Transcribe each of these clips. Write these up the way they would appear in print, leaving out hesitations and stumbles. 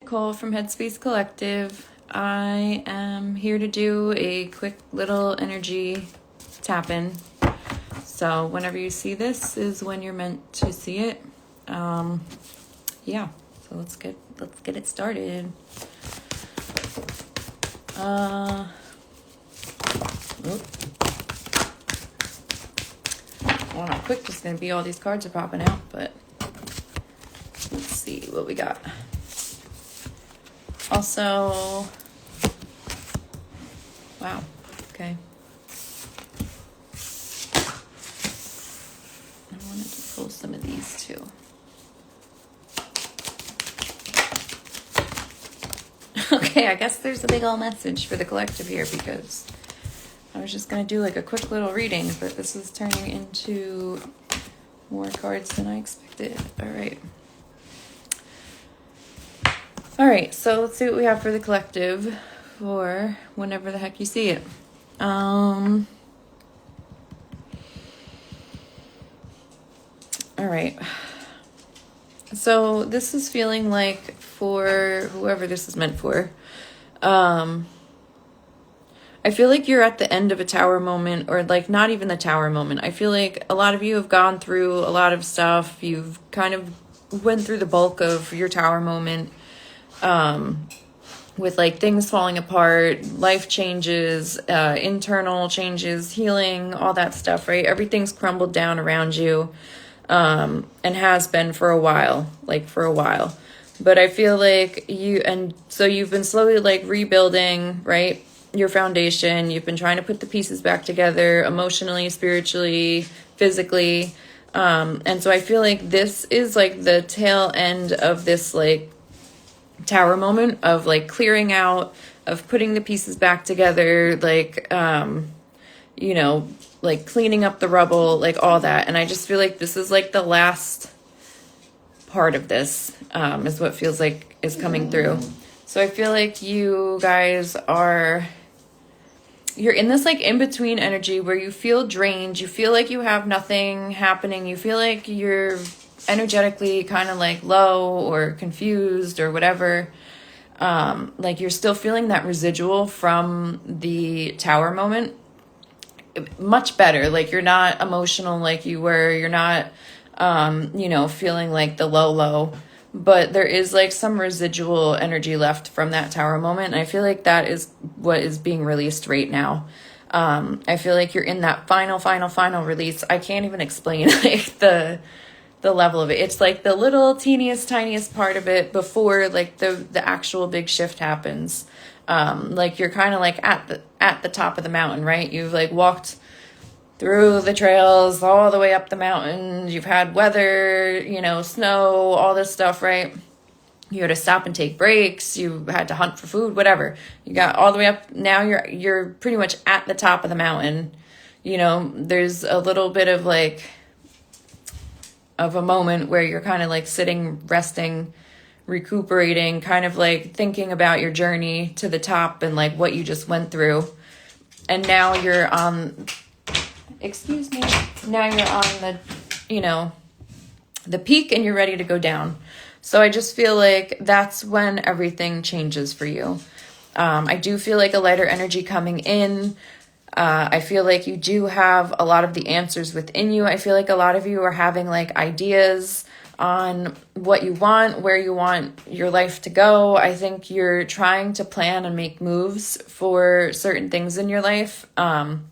Nicole from Headspace Collective. I am here to do a quick little energy tap-in. So whenever you see this is when you're meant to see it. Yeah, so let's get it started. Well, not quick, just gonna be all these cards are popping out, but let's see what we got. Also, wow, okay. I wanted to pull some of these too. Okay, I guess there's a big old message for the collective here because I was just going to do like a quick little reading, but this is turning into more cards than I expected. All right. All right, so let's see what we have for the collective for whenever the heck you see it. All right. So this is feeling like for whoever this is meant for. I feel like you're at the end of a tower moment, or like not even the tower moment. I feel like a lot of you have gone through a lot of stuff. You've kind of went through the bulk of your tower moment. With like things falling apart, life changes, internal changes, healing, all that stuff, right? Everything's crumbled down around you, and has been for a while. But I feel like so you've been slowly like rebuilding, right? Your foundation. You've been trying to put the pieces back together emotionally, spiritually, physically. And so I feel like this is like the tail end of this like tower moment of like clearing out, of putting the pieces back together, like like cleaning up the rubble, like all that. And I just feel like this is like the last part of this, is what feels like is coming through. So I feel like you guys you're in this like in-between energy where you feel drained, you feel like you have nothing happening, you feel like you're energetically kind of like low or confused or whatever. Like you're still feeling that residual from the tower moment. Much better. Like you're not emotional like you were. You're not, feeling like the low, but there is like some residual energy left from that tower moment. And I feel like that is what is being released right now. I feel like you're in that final release. I can't even explain like the level of it. It's like the little tiniest part of it before like the actual big shift happens. Like you're kind of like at the top of the mountain, right? You've like walked through the trails all the way up the mountain. You've had weather, snow, all this stuff, right? You had to stop and take breaks. You had to hunt for food, whatever. You got all the way up. Now you're pretty much at the top of the mountain. There's a little bit of like of a moment where you're kind of like sitting, resting, recuperating, kind of like thinking about your journey to the top and like what you just went through. And now you're on, now you're on the peak and you're ready to go down. So I just feel like that's when everything changes for you. I do feel like a lighter energy coming in. I feel like you do have a lot of the answers within you. I feel like a lot of you are having like ideas on what you want, where you want your life to go. I think you're trying to plan and make moves for certain things in your life. And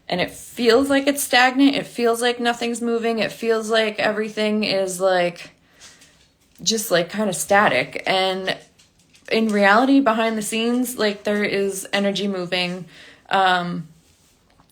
it feels like it's stagnant. It feels like nothing's moving. It feels like everything is like just like kind of static. And in reality, behind the scenes, like there is energy moving.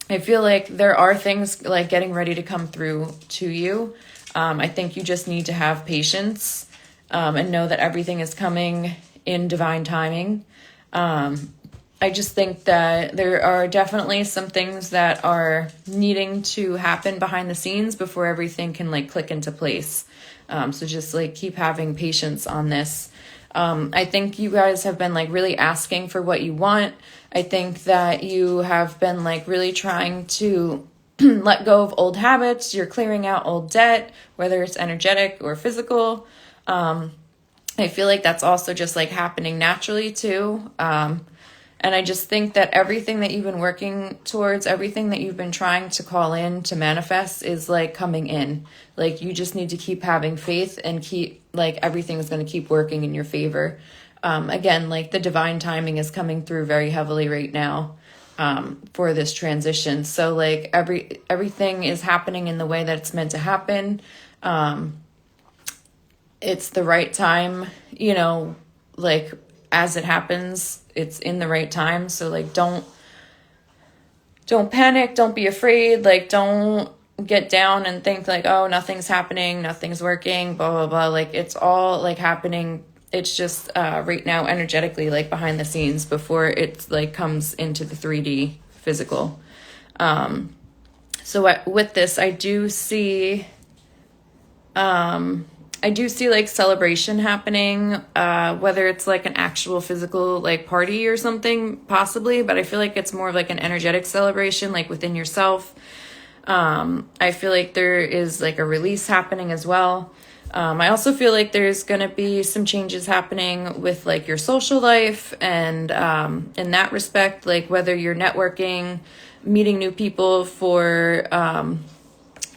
I feel like there are things like getting ready to come through to you. I think you just need to have patience, and know that everything is coming in divine timing. I just think that there are definitely some things that are needing to happen behind the scenes before everything can like click into place. So just like keep having patience on this. I think you guys have been like really asking for what you want. I think that you have been like really trying to let go of old habits. You're clearing out old debt, whether it's energetic or physical. I feel like that's also just like happening naturally too. And I just think that everything that you've been working towards, everything that you've been trying to call in to manifest is like coming in. Like you just need to keep having faith and keep like everything is going to keep working in your favor. Again, like the divine timing is coming through very heavily right now for this transition. So like everything is happening in the way that it's meant to happen. It's the right time, you know, like as it happens, it's in the right time. So like don't panic, don't be afraid, like don't get down and think like, oh, nothing's happening, nothing's working, blah blah blah. Like it's all like happening. It's just right now energetically, like behind the scenes before it like comes into the 3D physical. So with this, I do see like celebration happening, whether it's like an actual physical like party or something possibly, but I feel like it's more of like an energetic celebration, like within yourself. I feel like there is like a release happening as well. I also feel like there's going to be some changes happening with like your social life and in that respect, like whether you're networking, meeting new people for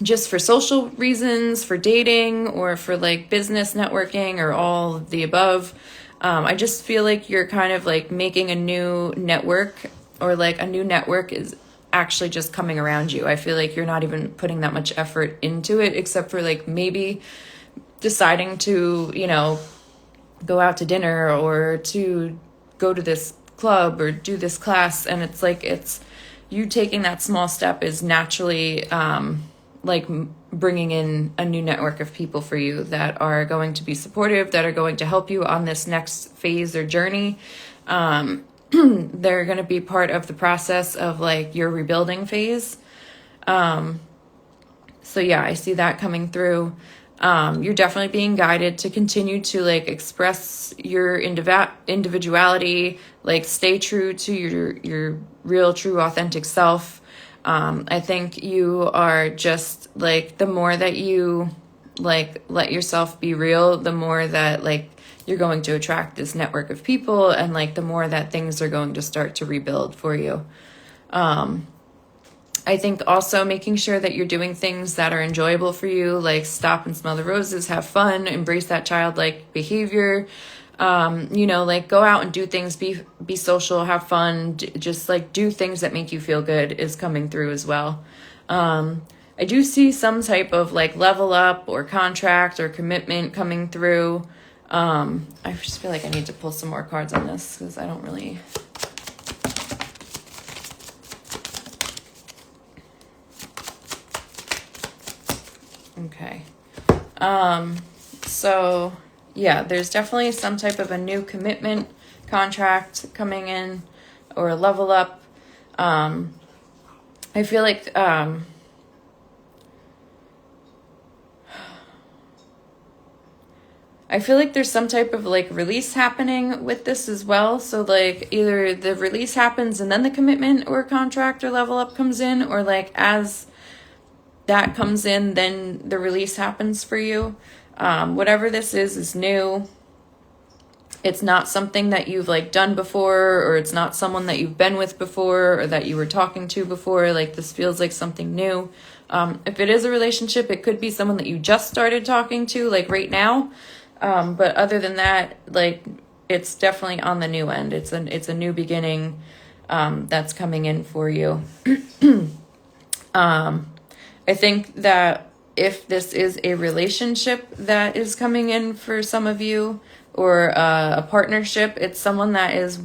just for social reasons, for dating, or for like business networking, or all of the above. I just feel like you're kind of like making a new network, or like a new network is actually just coming around you. I feel like you're not even putting that much effort into it, except for like maybe deciding to, you know, go out to dinner or to go to this club or do this class. And it's like, it's you taking that small step is naturally like bringing in a new network of people for you that are going to be supportive, that are going to help you on this next phase or journey. They're going to be part of the process of like your rebuilding phase. So yeah, I see that coming through. You're definitely being guided to continue to like express your individuality, like stay true to your real, true, authentic self. I think you are just like, the more that you like let yourself be real, the more that like you're going to attract this network of people, and like the more that things are going to start to rebuild for you. I think also making sure that you're doing things that are enjoyable for you, like stop and smell the roses, have fun, embrace that childlike behavior. You know, like go out and do things, be social, have fun, just like do things that make you feel good is coming through as well. I do see some type of like level up or contract or commitment coming through. I just feel like I need to pull some more cards on this because I don't really... Okay. So yeah, there's definitely some type of a new commitment contract coming in, or a level up. I feel like, there's some type of like release happening with this as well. So like either the release happens and then the commitment or contract or level up comes in, or like as that comes in, then the release happens for you. Whatever this is new. It's not something that you've like done before, or it's not someone that you've been with before, or that you were talking to before. Like this feels like something new. If it is a relationship, it could be someone that you just started talking to like right now. But other than that, like it's definitely on the new end. It's a new beginning that's coming in for you. I think that if this is a relationship that is coming in for some of you, or a partnership, it's someone that is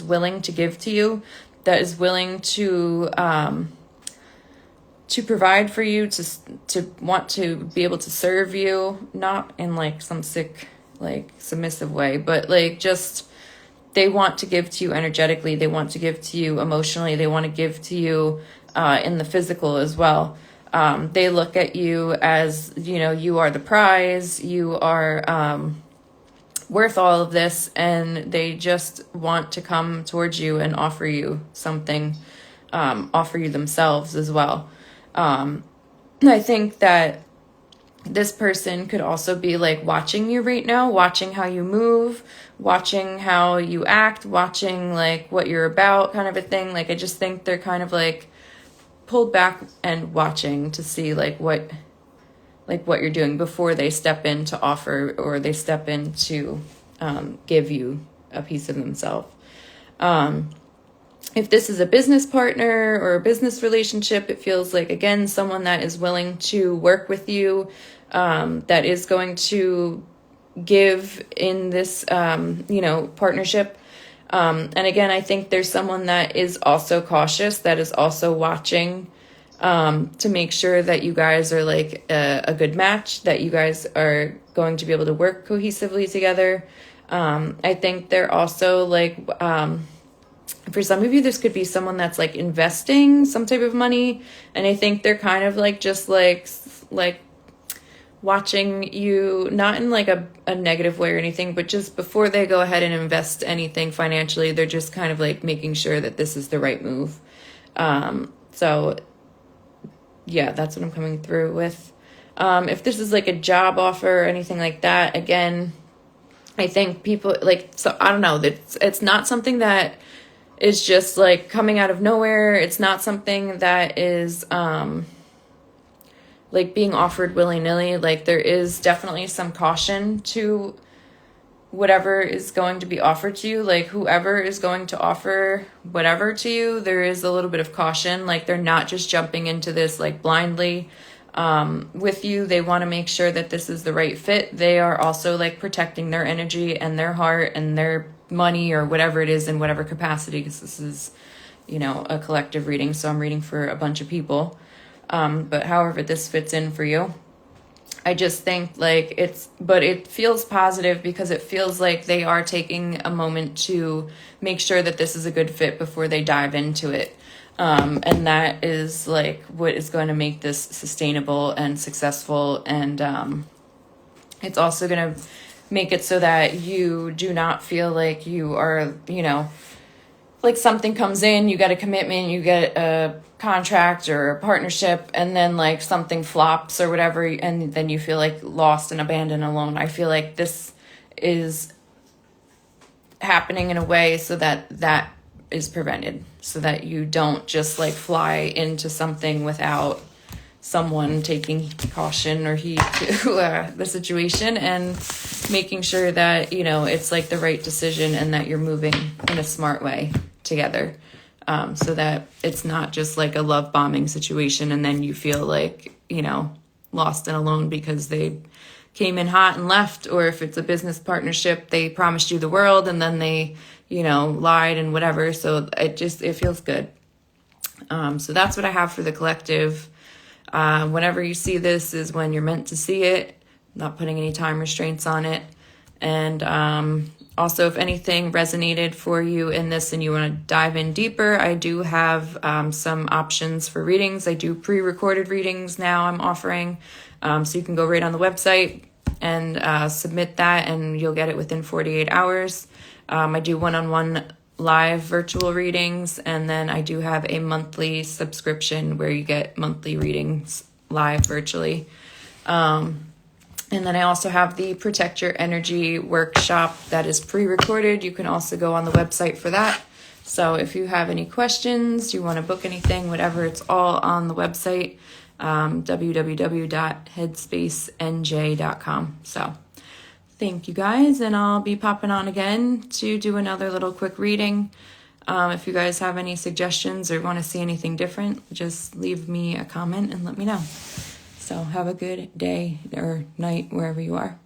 willing to give to you, that is willing to provide for you, to want to be able to serve you, not in like some sick, like submissive way, but like just they want to give to you energetically, they want to give to you emotionally, they want to give to you in the physical as well. They look at you as, you know, you are the prize, you are worth all of this, and they just want to come towards you and offer you something, offer you themselves as well. I think that this person could also be like watching you right now, watching how you move, watching how you act, watching like what you're about, kind of a thing. Like I just think they're kind of like pulled back and watching to see like what you're doing before they step in to offer, or they step in to give you a piece of themselves. If this is a business partner or a business relationship, it feels like, again, someone that is willing to work with you, that is going to give in this, partnership. And again, I think there's someone that is also cautious, that is also watching to make sure that you guys are like a good match, that you guys are going to be able to work cohesively together. I think they're also like, for some of you, this could be someone that's like investing some type of money. And I think they're kind of like, just like watching you, not in like a negative way or anything, but just before they go ahead and invest anything financially, they're just kind of like making sure that this is the right move. So yeah, that's what I'm coming through with. If this is like a job offer or anything like that, again, I think people like, so I don't know, it's not something that is just like coming out of nowhere. It's not something that is like being offered willy-nilly. Like there is definitely some caution to whatever is going to be offered to you. Like whoever is going to offer whatever to you, there is a little bit of caution. Like they're not just jumping into this like blindly with you. They want to make sure that this is the right fit. They are also like protecting their energy and their heart and their money or whatever it is in whatever capacity, because this is, a collective reading. So I'm reading for a bunch of people. But however this fits in for you, I just think like but it feels positive because it feels like they are taking a moment to make sure that this is a good fit before they dive into it. And that is like what is going to make this sustainable and successful. And it's also going to make it so that you do not feel like you are, like something comes in, you get a commitment, you get a contract or a partnership, and then like something flops or whatever, and then you feel like lost and abandoned, alone. I feel like this is happening in a way so that is prevented, so that you don't just like fly into something without someone taking caution or heed to the situation and making sure that, it's like the right decision and that you're moving in a smart way together. So that it's not just like a love bombing situation and then you feel like, lost and alone because they came in hot and left. Or if it's a business partnership, they promised you the world and then they, lied and whatever. So it feels good. So that's what I have for the collective. Whenever you see this is when you're meant to see it, not putting any time restraints on it. And also, if anything resonated for you in this and you want to dive in deeper, I do have some options for readings. I do pre-recorded readings now I'm offering. So you can go right on the website and submit that and you'll get it within 48 hours. I do one-on-one live virtual readings, and then I do have a monthly subscription where you get monthly readings live virtually. And then I also have the Protect Your Energy workshop that is pre-recorded. You can also go on the website for that. So if you have any questions, you want to book anything, whatever, it's all on the website, www.headspacenj.com. So thank you guys, and I'll be popping on again to do another little quick reading. If you guys have any suggestions or want to see anything different, just leave me a comment and let me know. So have a good day or night wherever you are.